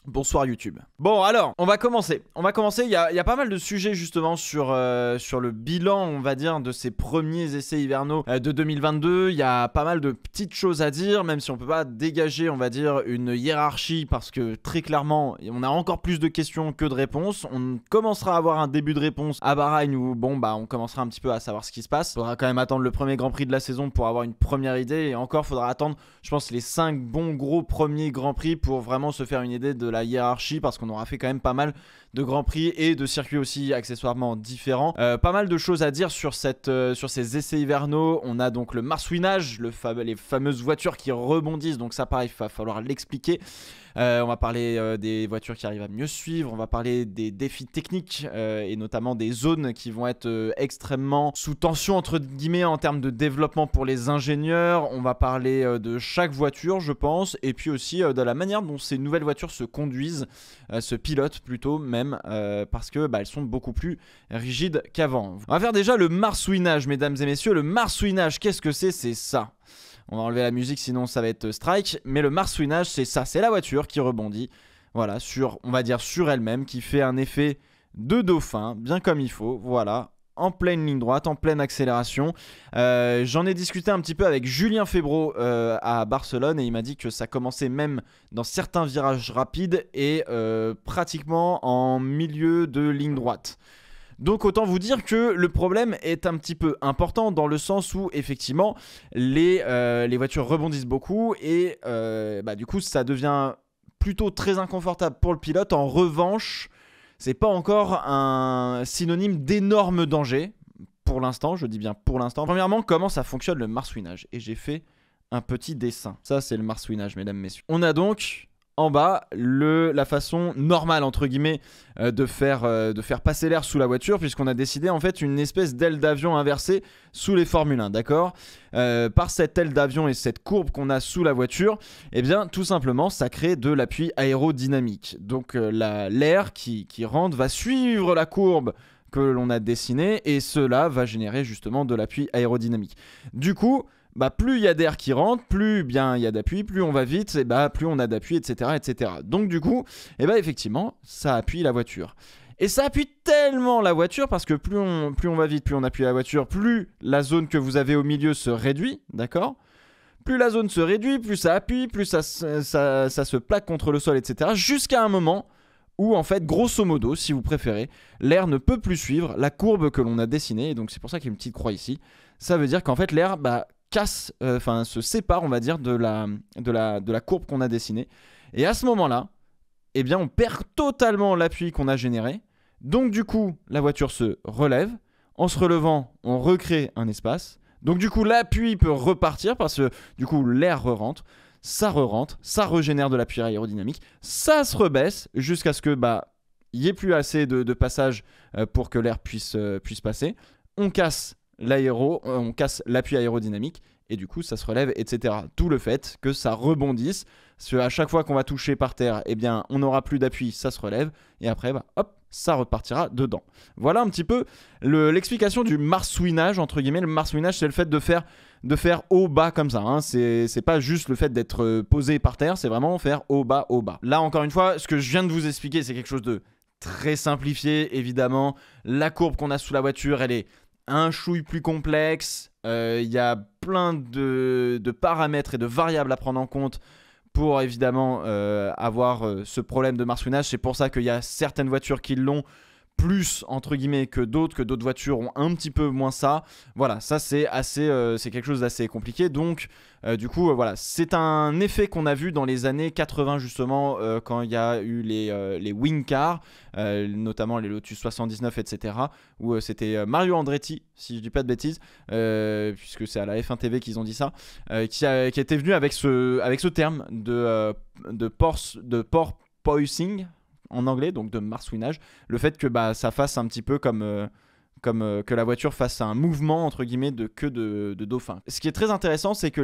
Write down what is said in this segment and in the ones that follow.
Bonsoir YouTube. Bon alors, on va commencer. Il y a pas mal de sujets justement sur le bilan, on va dire, de ces premiers essais hivernaux de 2022. Il y a pas mal de petites choses à dire, même si on peut pas dégager, on va dire, une hiérarchie, parce que très clairement, on a encore plus de questions que de réponses. On commencera à avoir un début de réponse à Bahreïn où, bon, bah, on commencera un petit peu à savoir ce qui se passe. Faudra quand même attendre le premier Grand Prix de la saison pour avoir une première idée. Et encore, faudra attendre, je pense, les 5 bons gros premiers Grands Prix pour vraiment se faire une idée de la hiérarchie, parce qu'on aura fait quand même pas mal de Grands Prix et de circuits aussi accessoirement différents. Pas mal de choses à dire sur ces essais hivernaux. On a donc le marsouinage, les fameuses voitures qui rebondissent, donc ça pareil, il va falloir l'expliquer. On va parler des voitures qui arrivent à mieux suivre, on va parler des défis techniques et notamment des zones qui vont être extrêmement sous tension entre guillemets en termes de développement pour les ingénieurs. On va parler de chaque voiture, je pense, et puis aussi de la manière dont ces nouvelles voitures se conduisent, se pilotent plutôt même, parce que elles sont beaucoup plus rigides qu'avant. On va faire déjà le marsouinage, mesdames et messieurs. Le marsouinage, qu'est-ce que c'est? C'est ça. On va enlever la musique, sinon ça va être strike. Mais le marsouinage, c'est ça. C'est la voiture qui rebondit, voilà, on va dire sur elle-même, qui fait un effet de dauphin, bien comme il faut, voilà, en pleine ligne droite, en pleine accélération. J'en ai discuté un petit peu avec Julien Febro à Barcelone, et il m'a dit que ça commençait même dans certains virages rapides et pratiquement en milieu de ligne droite. Donc autant vous dire que le problème est un petit peu important, dans le sens où effectivement les voitures rebondissent beaucoup et du coup ça devient plutôt très inconfortable pour le pilote. En revanche, c'est pas encore un synonyme d'énorme danger pour l'instant, je dis bien pour l'instant. Premièrement, comment ça fonctionne le marsouinage, et j'ai fait un petit dessin. Ça c'est le marsouinage, mesdames, messieurs. On a donc en bas la façon normale entre guillemets de faire passer l'air sous la voiture, puisqu'on a décidé en fait une espèce d'aile d'avion inversée sous les Formule 1, d'accord. Par cette aile d'avion et cette courbe qu'on a sous la voiture, et bien tout simplement ça crée de l'appui aérodynamique. Donc l'air qui rentre va suivre la courbe que l'on a dessinée, et cela va générer justement de l'appui aérodynamique. Du coup, plus il y a d'air qui rentre, plus bien il y a d'appui, plus on va vite, et plus on a d'appui, etc., etc. Donc du coup, effectivement, ça appuie la voiture. Et ça appuie tellement la voiture, parce que plus on va vite, plus on appuie la voiture, plus la zone que vous avez au milieu se réduit, d'accord ? Plus la zone se réduit, plus ça appuie, plus ça se plaque contre le sol, etc. Jusqu'à un moment où, en fait, grosso modo, si vous préférez, l'air ne peut plus suivre la courbe que l'on a dessinée. Et donc c'est pour ça qu'il y a une petite croix ici. Ça veut dire qu'en fait l'air se sépare, on va dire, de la courbe qu'on a dessinée. Et à ce moment-là, on perd totalement l'appui qu'on a généré. Donc du coup, la voiture se relève. En se relevant, on recrée un espace. Donc du coup, l'appui peut repartir, parce que du coup, l'air re-rentre, ça régénère de l'appui aérodynamique, ça se rebaisse jusqu'à ce que il n'y ait plus assez de passage pour que l'air puisse passer. On casse l'appui aérodynamique, et du coup ça se relève, etc. Tout le fait que ça rebondisse, parce qu'à chaque fois qu'on va toucher par terre, on n'aura plus d'appui, ça se relève, et après hop, ça repartira dedans. Voilà un petit peu l'explication du marsouinage, entre guillemets. Le marsouinage, c'est le fait de faire haut-bas comme ça, hein. C'est pas juste le fait d'être posé par terre, c'est vraiment faire haut-bas, haut-bas. Là encore une fois, ce que je viens de vous expliquer, c'est quelque chose de très simplifié, évidemment. La courbe qu'on a sous la voiture, elle est un chouille plus complexe. Il y a plein de paramètres et de variables à prendre en compte pour évidemment avoir ce problème de marsouinage. C'est pour ça qu'il y a certaines voitures qui l'ont plus entre guillemets que d'autres voitures ont un petit peu moins ça. Voilà, ça c'est quelque chose d'assez compliqué. Donc du coup voilà, c'est un effet qu'on a vu dans les années 80 justement, quand il y a eu les wing cars, notamment les Lotus 79, etc. où c'était Mario Andretti, si je dis pas de bêtises, puisque c'est à la F1 TV qu'ils ont dit ça, qui était venu avec ce terme de porpoising en anglais, donc de marsouinage, le fait que ça fasse un petit peu comme que la voiture fasse un mouvement entre guillemets de queue de dauphin. Ce qui est très intéressant, c'est que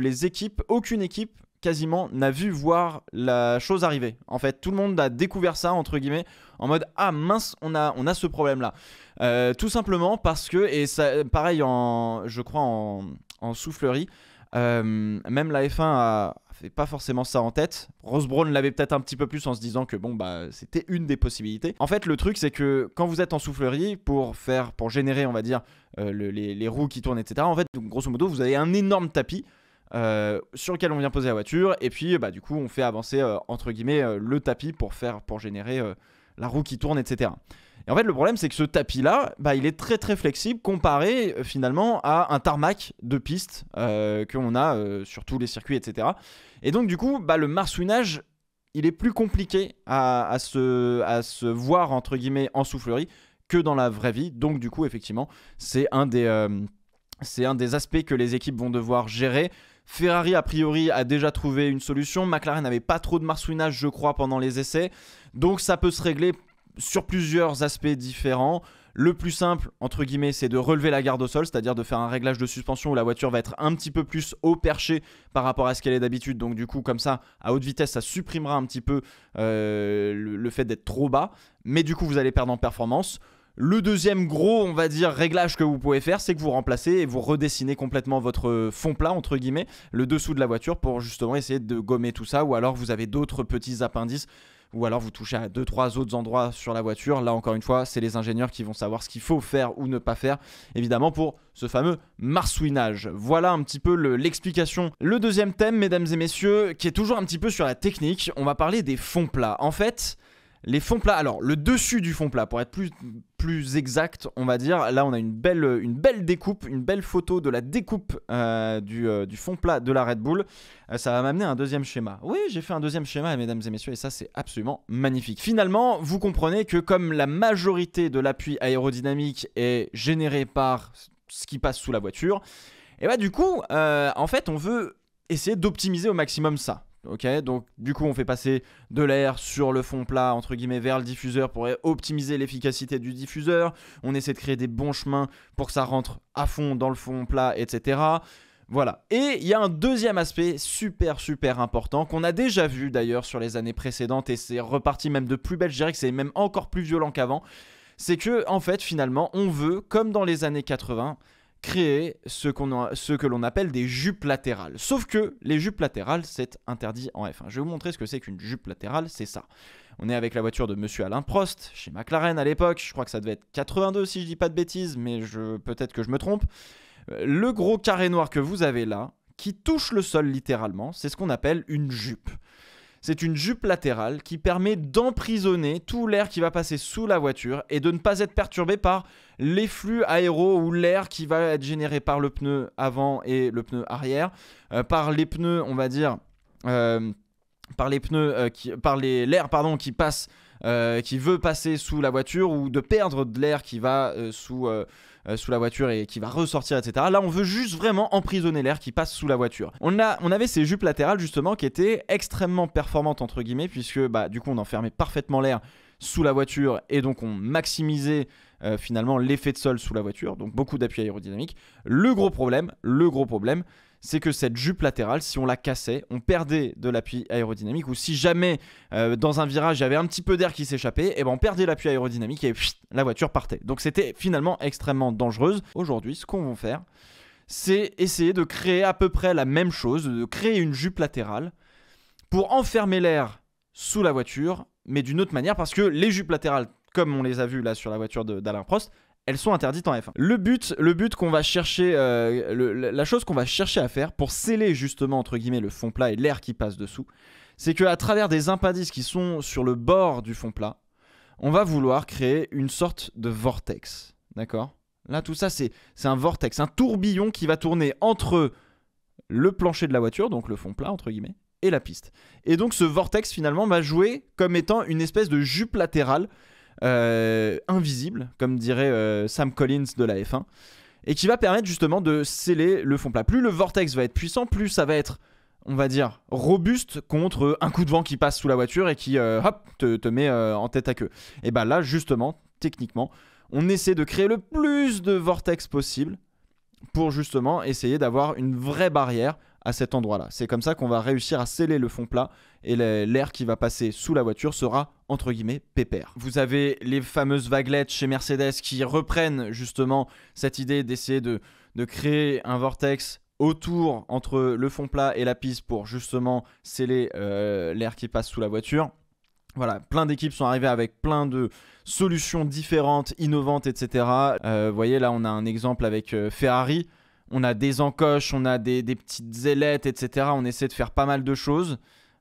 aucune équipe quasiment n'a vu voir la chose arriver. En fait, tout le monde a découvert ça entre guillemets en mode ah mince, on a ce problème là. Tout simplement parce que, et ça, pareil je crois en soufflerie, Même la F1 fait pas forcément ça en tête. Ross Brawn l'avait peut-être un petit peu plus en se disant que bon bah c'était une des possibilités. En fait le truc c'est que quand vous êtes en soufflerie pour générer on va dire les roues qui tournent etc. En fait donc, grosso modo vous avez un énorme tapis sur lequel on vient poser la voiture et puis bah du coup on fait avancer entre guillemets le tapis pour générer la roue qui tourne etc. Et en fait le problème c'est que ce tapis là bah, il est très très flexible comparé finalement à un tarmac de piste qu'on a sur tous les circuits etc. Et donc du coup bah, le marsouinage il est plus compliqué à se voir entre guillemets en soufflerie que dans la vraie vie. Donc du coup effectivement c'est un des aspects que les équipes vont devoir gérer. Ferrari a priori a déjà trouvé une solution. McLaren n'avait pas trop de marsouinage je crois pendant les essais. Donc ça peut se régler sur plusieurs aspects différents. Le plus simple, entre guillemets, c'est de relever la garde au sol, c'est-à-dire de faire un réglage de suspension où la voiture va être un petit peu plus haut perché par rapport à ce qu'elle est d'habitude. Donc du coup, comme ça, à haute vitesse, ça supprimera un petit peu le fait d'être trop bas. Mais du coup, vous allez perdre en performance. Le deuxième gros, on va dire, réglage que vous pouvez faire, c'est que vous remplacez et vous redessinez complètement votre fond plat, entre guillemets, le dessous de la voiture pour justement essayer de gommer tout ça. Ou alors vous avez d'autres petits appendices. Ou alors vous touchez à 2-3 autres endroits sur la voiture. Là encore une fois, c'est les ingénieurs qui vont savoir ce qu'il faut faire ou ne pas faire, évidemment pour ce fameux marsouinage. Voilà un petit peu l'explication. Le deuxième thème, mesdames et messieurs, qui est toujours un petit peu sur la technique, on va parler des fonds plats. En fait, les fonds plats, alors le dessus du fond plat, pour être plus exact, on va dire, là on a une belle découpe, une belle photo de la découpe du fond plat de la Red Bull. Ça va m'amener à un deuxième schéma. Oui, j'ai fait un deuxième schéma, mesdames et messieurs, et ça c'est absolument magnifique. Finalement, vous comprenez que comme la majorité de l'appui aérodynamique est généré par ce qui passe sous la voiture, et bah du coup, en fait, on veut essayer d'optimiser au maximum ça. Ok, donc du coup on fait passer de l'air sur le fond plat entre guillemets vers le diffuseur pour optimiser l'efficacité du diffuseur. On essaie de créer des bons chemins pour que ça rentre à fond dans le fond plat, etc. Voilà. Et il y a un deuxième aspect super important qu'on a déjà vu d'ailleurs sur les années précédentes et c'est reparti même de plus belle. Je dirais que c'est même encore plus violent qu'avant. C'est que en fait finalement on veut, comme dans les années 80, créer ce que l'on appelle des jupes latérales. Sauf que les jupes latérales, c'est interdit en F1. Je vais vous montrer ce que c'est qu'une jupe latérale, c'est ça. On est avec la voiture de Monsieur Alain Prost, chez McLaren à l'époque, je crois que ça devait être 82 si je dis pas de bêtises, mais peut-être que je me trompe. Le gros carré noir que vous avez là, qui touche le sol littéralement, c'est ce qu'on appelle une jupe. C'est une jupe latérale qui permet d'emprisonner tout l'air qui va passer sous la voiture et de ne pas être perturbé par les flux aéro ou l'air qui va être généré par le pneu avant et le pneu arrière, par les pneus, on va dire, par l'air qui passe, qui veut passer sous la voiture ou de perdre de l'air qui va sous la voiture et qui va ressortir, etc. Là, on veut juste vraiment emprisonner l'air qui passe sous la voiture. On avait ces jupes latérales, justement, qui étaient extrêmement performantes, entre guillemets, puisque, bah, du coup, on enfermait parfaitement l'air sous la voiture et donc on maximisait finalement l'effet de sol sous la voiture, donc beaucoup d'appui aérodynamique. Le gros problème, c'est que cette jupe latérale, si on la cassait, on perdait de l'appui aérodynamique, ou si jamais dans un virage il y avait un petit peu d'air qui s'échappait, et ben on perdait l'appui aérodynamique et la voiture partait. Donc c'était finalement extrêmement dangereuse. Aujourd'hui, ce qu'on va faire, c'est essayer de créer à peu près la même chose, de créer une jupe latérale pour enfermer l'air sous la voiture, mais d'une autre manière, parce que les jupes latérales, comme on les a vues là sur la voiture d'Alain Prost, elles sont interdites en F1. Le but qu'on va chercher, la chose qu'on va chercher à faire pour sceller justement entre guillemets le fond plat et l'air qui passe dessous, c'est qu'à travers des impendices qui sont sur le bord du fond plat, on va vouloir créer une sorte de vortex. D'accord ? Là, tout ça, c'est un vortex, un tourbillon qui va tourner entre le plancher de la voiture, donc le fond plat entre guillemets, et la piste. Et donc ce vortex finalement va jouer comme étant une espèce de jupe latérale invisible, comme dirait Sam Collins de la F1, et qui va permettre justement de sceller le fond plat. Plus le vortex va être puissant, plus ça va être, on va dire, robuste contre un coup de vent qui passe sous la voiture et qui te met en tête à queue. Et bah là justement, techniquement, on essaie de créer le plus de vortex possible pour justement essayer d'avoir une vraie barrière à cet endroit-là. C'est comme ça qu'on va réussir à sceller le fond plat et l'air qui va passer sous la voiture sera entre guillemets pépère. Vous avez les fameuses vaguelettes chez Mercedes qui reprennent justement cette idée d'essayer de créer un vortex autour entre le fond plat et la piste pour justement sceller l'air qui passe sous la voiture. Voilà, plein d'équipes sont arrivées avec plein de solutions différentes, innovantes, etc. Vous voyez, là, on a un exemple avec Ferrari. On a des encoches, on a des petites ailettes, etc. On essaie de faire pas mal de choses.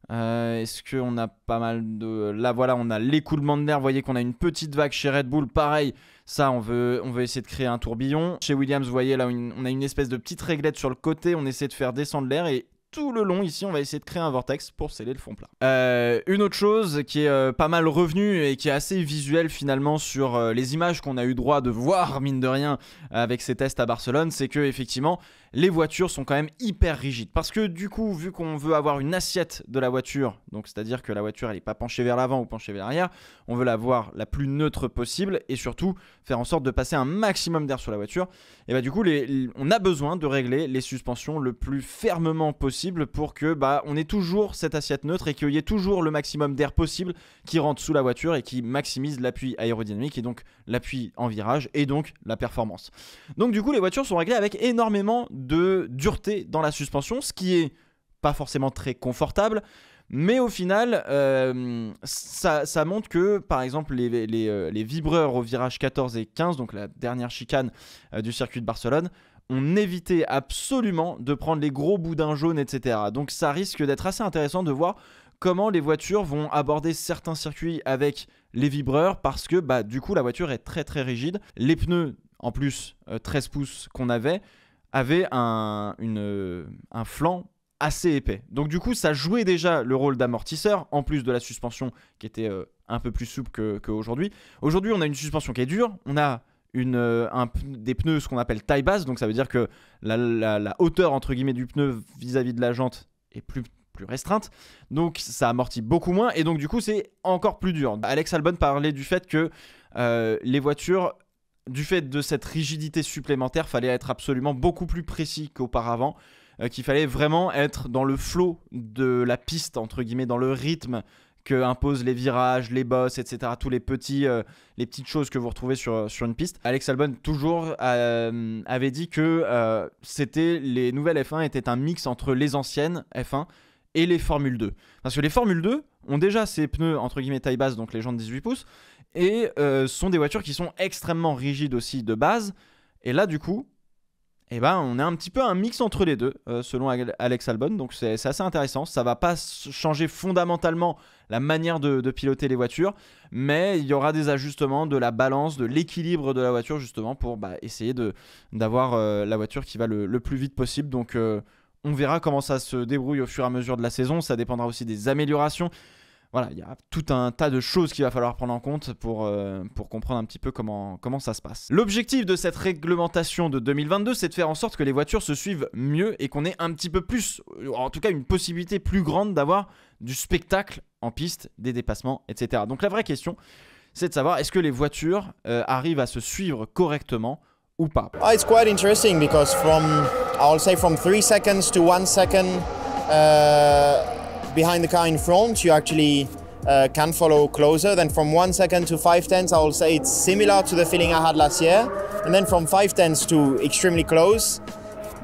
Est-ce qu'on a pas mal de... Là, voilà, on a l'écoulement de l'air. Vous voyez qu'on a une petite vague chez Red Bull. Pareil, ça, on veut essayer de créer un tourbillon. Chez Williams, vous voyez, là, on a une espèce de petite réglette sur le côté. On essaie de faire descendre l'air et tout le long, ici, on va essayer de créer un vortex pour sceller le fond plat. Une autre chose qui est pas mal revenue et qui est assez visuelle finalement sur les images qu'on a eu droit de voir, mine de rien, avec ces tests à Barcelone, c'est que effectivement, les voitures sont quand même hyper rigides. Parce que du coup, vu qu'on veut avoir une assiette de la voiture, donc c'est-à-dire que la voiture elle n'est pas penchée vers l'avant ou penchée vers l'arrière, on veut la voir la plus neutre possible et surtout faire en sorte de passer un maximum d'air sur la voiture. Et bah du coup, on a besoin de régler les suspensions le plus fermement possible pour que on ait toujours cette assiette neutre et qu'il y ait toujours le maximum d'air possible qui rentre sous la voiture et qui maximise l'appui aérodynamique et donc l'appui en virage et donc la performance. Donc du coup, les voitures sont réglées avec énormément de dureté dans la suspension, ce qui est pas forcément très confortable, mais au final ça montre que par exemple les vibreurs au virage 14 et 15, donc la dernière chicane du circuit de Barcelone, on évitait absolument de prendre les gros boudins jaunes, etc. Donc ça risque d'être assez intéressant de voir comment les voitures vont aborder certains circuits avec les vibreurs, parce que du coup la voiture est très très rigide. Les pneus, en plus 13 pouces qu'on avait un flanc assez épais. Donc du coup ça jouait déjà le rôle d'amortisseur, en plus de la suspension qui était un peu plus souple qu'aujourd'hui. Aujourd'hui on a une suspension qui est dure, on a des pneus ce qu'on appelle taille basse, donc ça veut dire que la hauteur entre guillemets du pneu vis-à-vis de la jante est plus restreinte, donc ça amortit beaucoup moins et donc du coup c'est encore plus dur. Alex Albon parlait du fait que les voitures, du fait de cette rigidité supplémentaire, fallait être absolument beaucoup plus précis qu'auparavant, qu'il fallait vraiment être dans le flow de la piste, entre guillemets, dans le rythme que imposent les virages, les bosses, etc. Tous les petites choses que vous retrouvez sur une piste. Alex Albon toujours avait dit que les nouvelles F1 étaient un mix entre les anciennes F1 et les Formule 2. Parce que les Formule 2 ont déjà ces pneus entre guillemets taille basse, donc les jantes 18 pouces, et sont des voitures qui sont extrêmement rigides aussi de base. Et là du coup, on est un petit peu un mix entre les deux, selon Alex Albon, donc c'est assez intéressant. Ça va pas changer fondamentalement la manière de piloter les voitures, mais il y aura des ajustements de la balance, de l'équilibre de la voiture justement pour essayer d'avoir la voiture qui va le plus vite possible. Donc on verra comment ça se débrouille au fur et à mesure de la saison, ça dépendra aussi des améliorations. Voilà, il y a tout un tas de choses qu'il va falloir prendre en compte pour comprendre un petit peu comment ça se passe. L'objectif de cette réglementation de 2022, c'est de faire en sorte que les voitures se suivent mieux et qu'on ait un petit peu plus, en tout cas une possibilité plus grande d'avoir du spectacle en piste, des dépassements, etc. Donc la vraie question, c'est de savoir est-ce que les voitures arrivent à se suivre correctement ou pas. It's quite interesting because from 3 seconds to 1 second behind the car in front, you actually can follow closer. Then from 1 second to 5 tenths, I will say it's similar to the feeling I had last year. And then from 5 tenths to extremely close,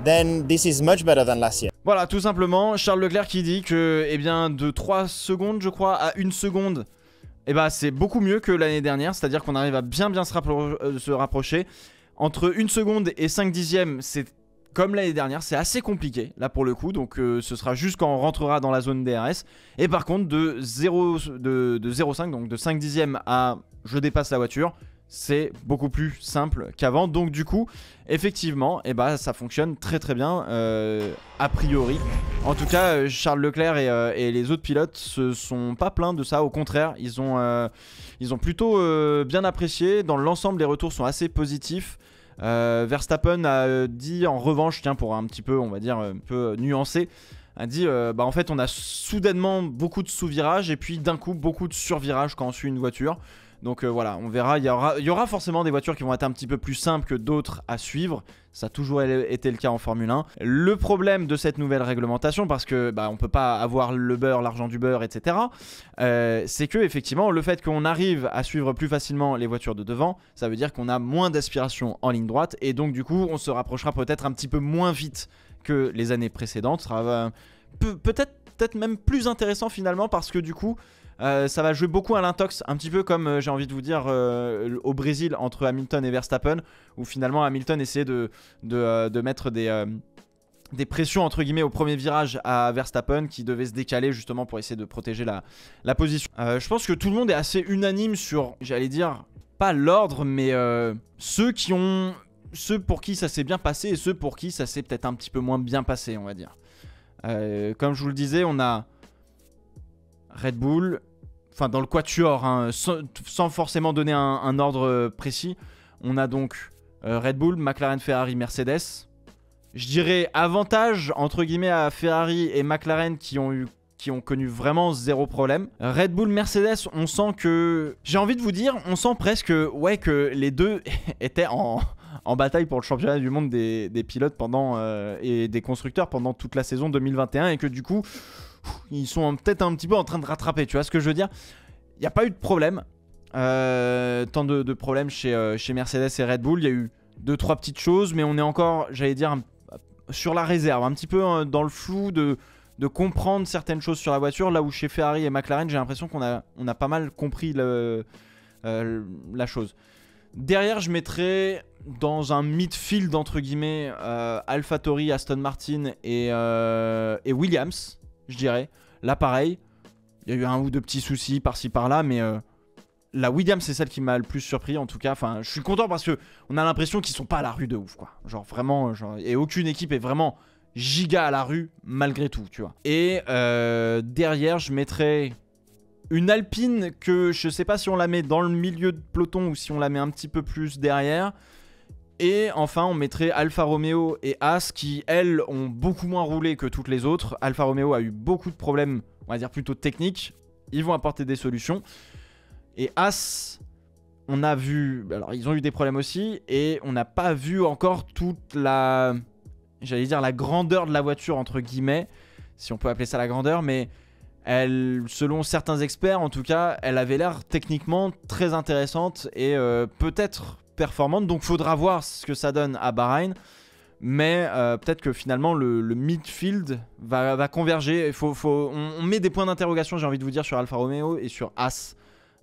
then this is much better than last year. Voilà, tout simplement, Charles Leclerc qui dit que de 3 secondes, je crois, à 1 seconde, c'est beaucoup mieux que l'année dernière. C'est-à-dire qu'on arrive à bien se rapprocher. Entre 1 seconde et 5 dixièmes, c'est comme l'année dernière, c'est assez compliqué là pour le coup, donc ce sera juste quand on rentrera dans la zone DRS. Et par contre de 0,5, donc de 5 dixièmes à je dépasse la voiture, c'est beaucoup plus simple qu'avant. Donc du coup, effectivement, ça fonctionne très très bien a priori. En tout cas, Charles Leclerc et les autres pilotes se sont pas plaints de ça. Au contraire, ils ont plutôt bien apprécié. Dans l'ensemble, les retours sont assez positifs. Verstappen a dit en revanche, pour un petit peu, on va dire, un peu nuancé, a dit en fait on a soudainement beaucoup de sous-virages et puis d'un coup beaucoup de sur-virages quand on suit une voiture. Donc voilà, on verra, il y aura forcément des voitures qui vont être un petit peu plus simples que d'autres à suivre. Ça a toujours été le cas en Formule 1. Le problème de cette nouvelle réglementation, parce que on peut pas avoir le beurre, l'argent du beurre, etc. C'est que effectivement, le fait qu'on arrive à suivre plus facilement les voitures de devant, ça veut dire qu'on a moins d'aspiration en ligne droite et donc du coup, on se rapprochera peut-être un petit peu moins vite que les années précédentes. Sera peut-être même plus intéressant finalement parce que du coup ça va jouer beaucoup à l'intox, un petit peu comme j'ai envie de vous dire au Brésil entre Hamilton et Verstappen, où finalement Hamilton essayait de mettre des pressions entre guillemets au premier virage à Verstappen qui devait se décaler justement pour essayer de protéger la position. Je pense que tout le monde est assez unanime sur, j'allais dire, pas l'ordre, mais ceux pour qui ça s'est bien passé et ceux pour qui ça s'est peut-être un petit peu moins bien passé, on va dire. Comme je vous le disais, on a Red Bull, enfin dans le quatuor, hein, sans forcément donner un ordre précis. On a donc Red Bull, McLaren, Ferrari, Mercedes. Je dirais avantage entre guillemets à Ferrari et McLaren qui ont connu vraiment zéro problème. Red Bull, Mercedes, on sent que... J'ai envie de vous dire, on sent presque que les deux étaient en bataille pour le championnat du monde des pilotes et des constructeurs pendant toute la saison 2021 et que du coup, ils sont peut-être un petit peu en train de rattraper, tu vois ce que je veux dire? Il n'y a pas eu de problème. Tant de problèmes chez Mercedes et Red Bull. Il y a eu 2-3 petites choses, mais on est encore, j'allais dire, sur la réserve, un petit peu dans le flou de comprendre certaines choses sur la voiture, là où chez Ferrari et McLaren, j'ai l'impression qu'on a pas mal compris la chose. Derrière, je mettrais dans un midfield, entre guillemets, AlphaTauri, Aston Martin et Williams, je dirais. Là, pareil, il y a eu un ou deux petits soucis par-ci par-là, mais la Williams, c'est celle qui m'a le plus surpris, en tout cas. Enfin, je suis content parce qu'on a l'impression qu'ils sont pas à la rue de ouf, quoi. Genre, vraiment, et aucune équipe est vraiment giga à la rue, malgré tout, tu vois. Et derrière, je mettrais une Alpine que je sais pas si on la met dans le milieu de peloton ou si on la met un petit peu plus derrière. Et enfin, on mettrait Alfa Romeo et As qui, elles, ont beaucoup moins roulé que toutes les autres. Alfa Romeo a eu beaucoup de problèmes, on va dire plutôt techniques. Ils vont apporter des solutions. Et As, on a vu... Alors, ils ont eu des problèmes aussi. Et on n'a pas vu encore toute la... J'allais dire la grandeur de la voiture, entre guillemets. Si on peut appeler ça la grandeur. Mais elle, selon certains experts, en tout cas, elle avait l'air techniquement très intéressante. Et peut-être performante. Donc, faudra voir ce que ça donne à Bahreïn. Mais peut-être que finalement le midfield va converger. On met des points d'interrogation, j'ai envie de vous dire, sur Alfa Romeo et sur As.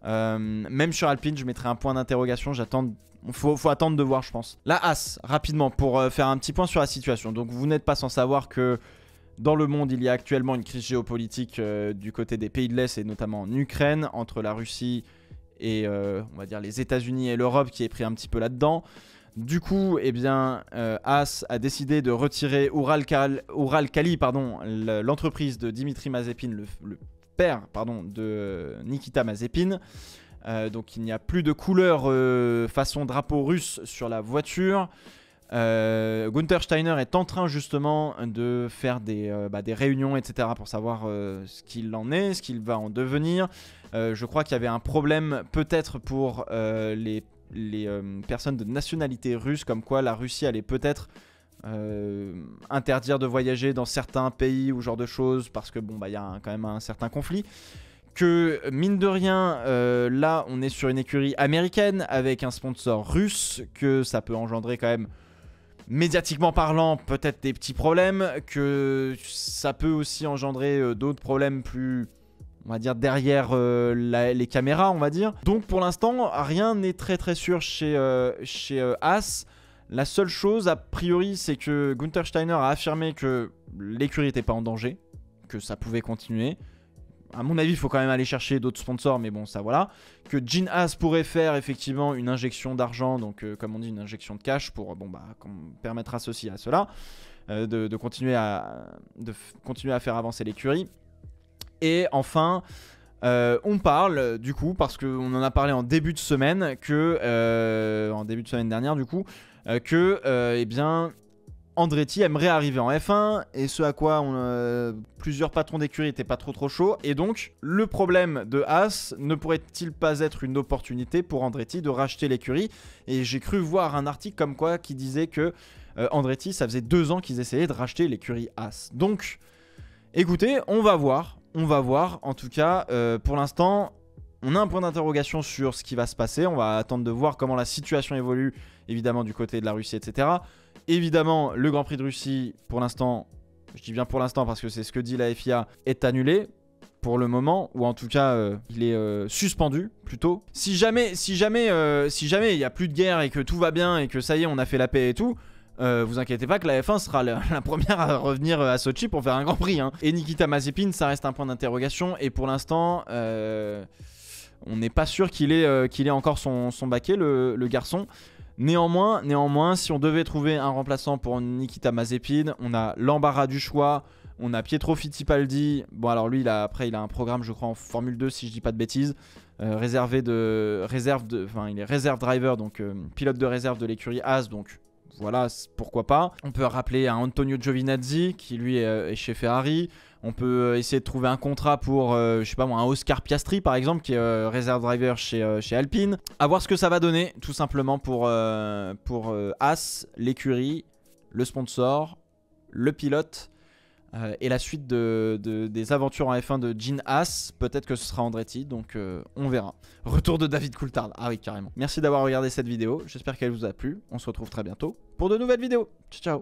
Même sur Alpine, je mettrai un point d'interrogation. Faut attendre de voir, je pense. La As, rapidement, pour faire un petit point sur la situation. Donc vous n'êtes pas sans savoir que dans le monde, il y a actuellement une crise géopolitique du côté des pays de l'Est et notamment en Ukraine, entre la Russie et on va dire les États-Unis et l'Europe qui est pris un petit peu là-dedans. Du coup, eh bien, As a décidé de retirer Uralkali, l'entreprise de Dimitri Mazepin, le père de Nikita Mazepin. Donc il n'y a plus de couleur façon drapeau russe sur la voiture. Gunther Steiner est en train justement de faire des réunions, etc. pour savoir ce qu'il en est, ce qu'il va en devenir. Je crois qu'il y avait un problème peut-être pour les personnes de nationalité russe, comme quoi la Russie allait peut-être interdire de voyager dans certains pays ou genre de choses, parce que bon, y a quand même un certain conflit. Que mine de rien, là on est sur une écurie américaine avec un sponsor russe, que ça peut engendrer quand même, médiatiquement parlant, peut-être des petits problèmes, que ça peut aussi engendrer d'autres problèmes plus, on va dire, derrière les caméras, on va dire. Donc pour l'instant, rien n'est très très sûr chez As. La seule chose, a priori, c'est que Gunther Steiner a affirmé que l'écurie n'était pas en danger, que ça pouvait continuer. À mon avis, il faut quand même aller chercher d'autres sponsors, mais bon, ça voilà. Que Gene Haas pourrait faire effectivement une injection d'argent, donc comme on dit, une injection de cash pour, permettre à ceci, à cela, de continuer à faire avancer l'écurie. Et enfin, on parle du coup, parce qu'on en a parlé en début de semaine, en début de semaine dernière du coup, eh bien, Andretti aimerait arriver en F1, et ce à quoi plusieurs patrons d'écurie n'étaient pas trop chauds. Et donc, le problème de Haas ne pourrait-il pas être une opportunité pour Andretti de racheter l'écurie? Et j'ai cru voir un article comme quoi qui disait que Andretti, ça faisait 2 ans qu'ils essayaient de racheter l'écurie Haas. Donc, écoutez, on va voir. En tout cas, pour l'instant, On a un point d'interrogation sur ce qui va se passer. On va attendre de voir comment la situation évolue, évidemment, du côté de la Russie, etc. Évidemment, le Grand Prix de Russie, pour l'instant, je dis bien pour l'instant parce que c'est ce que dit la FIA, est annulé pour le moment, ou en tout cas, il est suspendu plutôt. Si jamais il n'y a plus de guerre et que tout va bien et que ça y est, on a fait la paix et tout, vous inquiétez pas que la F1 sera la première à revenir à Sochi pour faire un Grand Prix. Hein. Et Nikita Mazepin, ça reste un point d'interrogation. Et pour l'instant, on n'est pas sûr qu'il ait encore son baquet, le garçon. Néanmoins, si on devait trouver un remplaçant pour Nikita Mazepin, on a l'embarras du choix. On a Pietro Fittipaldi. Bon, alors lui, il a un programme, je crois, en Formule 2, si je dis pas de bêtises. Il est réserve driver, donc pilote de réserve de l'écurie Haas, donc voilà, pourquoi pas. On peut rappeler un Antonio Giovinazzi qui lui est chez Ferrari. On peut essayer de trouver un contrat pour, je sais pas moi, un Oscar Piastri par exemple qui est réserve driver chez Alpine. À voir ce que ça va donner tout simplement pour Haas, l'écurie, le sponsor, le pilote. Et la suite des aventures en F1 de Gene Haas, peut-être que ce sera Andretti, donc on verra. Retour de David Coulthard, ah oui carrément. Merci d'avoir regardé cette vidéo, j'espère qu'elle vous a plu. On se retrouve très bientôt pour de nouvelles vidéos. Ciao ciao.